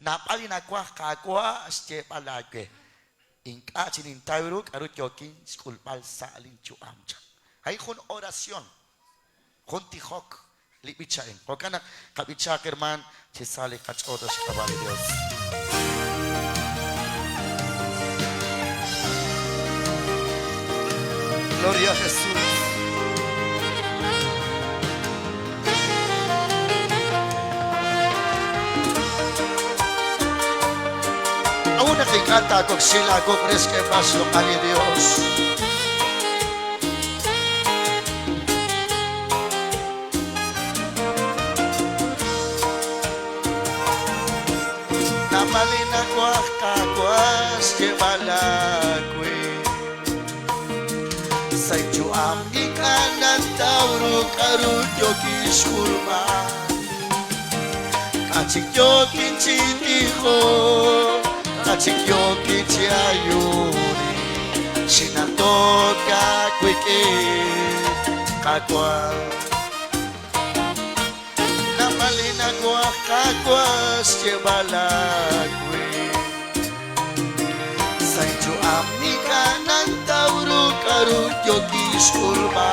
napali na kagwa ste palage ingka chinintawruk arut yokin skulpal sa alinchuam hay kun orasyon kun tihok lipichain o kana kapicha kerman chisali kachodos kabali Dios. Gloria a Jesús. Aún nakikanta kung sila kung reske paso kali Dios. Namalina ko kakwas ke balakwe say juam ikanan tauro karudyo kiskurma kachik yokin chitiho kachik yokin chiayuri sinatoka kweke kakwa namalina ko kakwas ke balakwe say juam ikanan tauro karudyo kiskurma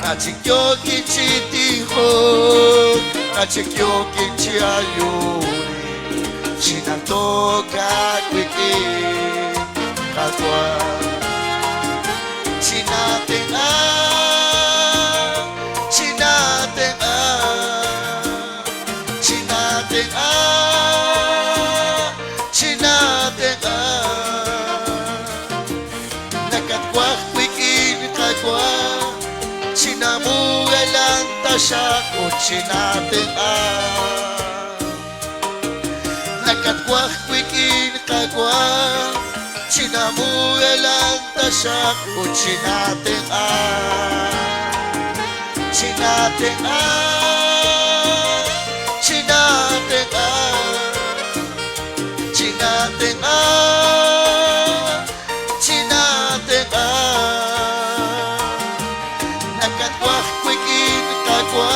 kachik yokin chitiho kachik yokin chiayuri sinatoka kweke kakwa sinating sinating sinating sinating nakatkwak kwikin kakwa sinamuelang tasak o sinating nakatkwak kwikin kakwa sinamuelang tasak o sinating sinating sinating sinating sinating nakatkwak kwikin kakwa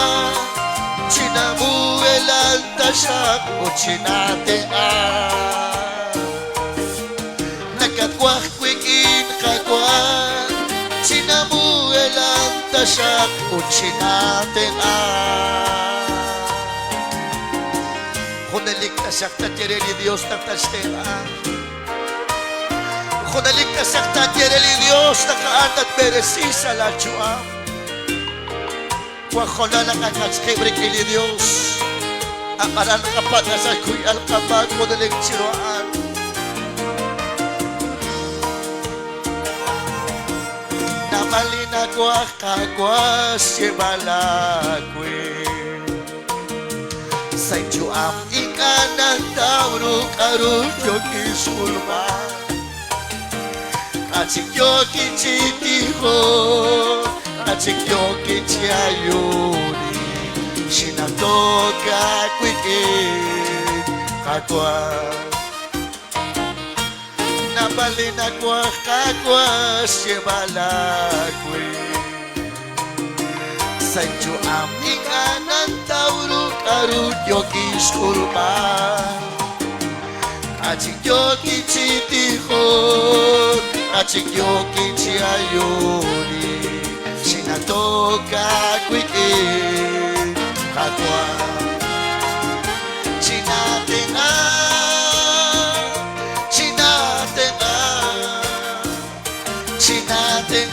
sinamuelang tasak o sinating nakatkwak kwikin kakwa sinamuelang tasak o sinating Kunaligtas ak tatire ni Dios nagtastera kunaligtas ak tatire ni Dios nakaanat beresisa la chua wakona nakakatskibrik ni Dios akaran kapatasay kuy alkabag kunaligtsiroan namalina ko akagwas sibalakwe say juam ikanan tauro karudyo kisulma kachik yokin chitiho kachik yokin chiayuri sinatoka kwike kakwa nabalina ko kakwa sibalakwe say juam ikanan tauro karudyo kiskulma kachik yokin chitiho kachik yokin chiayuri sinatoka kwike kakwa sinating sinating sinating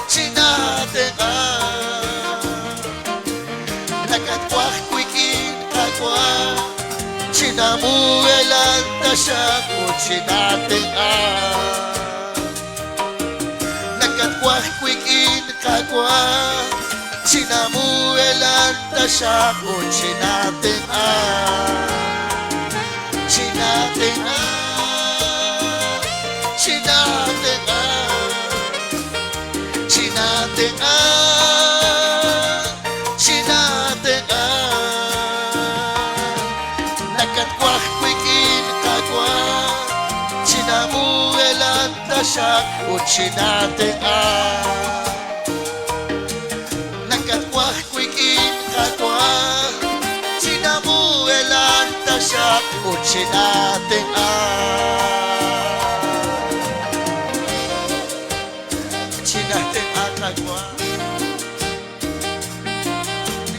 sinating nakatkwak kwikin kakwa sinamuelang tasak o sinating nakatkwak kwikin kakwa sinamuelang tasak o sinating sinating sinating sinating sinating nakatkwak kwikin kakwa sinamuelang tasak o sinating nakatkwak kwikin kakwa Utsin natin Utsin natin kagwa.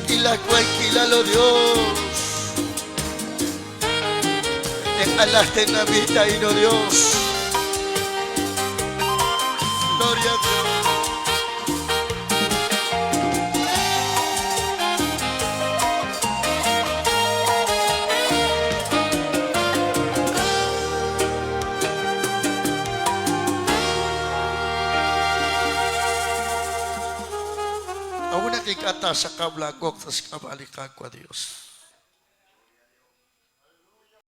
Kilagway kilalo Dios. En alas de Navidad y no Dios. Gloria a Dios. Auna kay kata sa kablagok tas kabalikag ko Dios.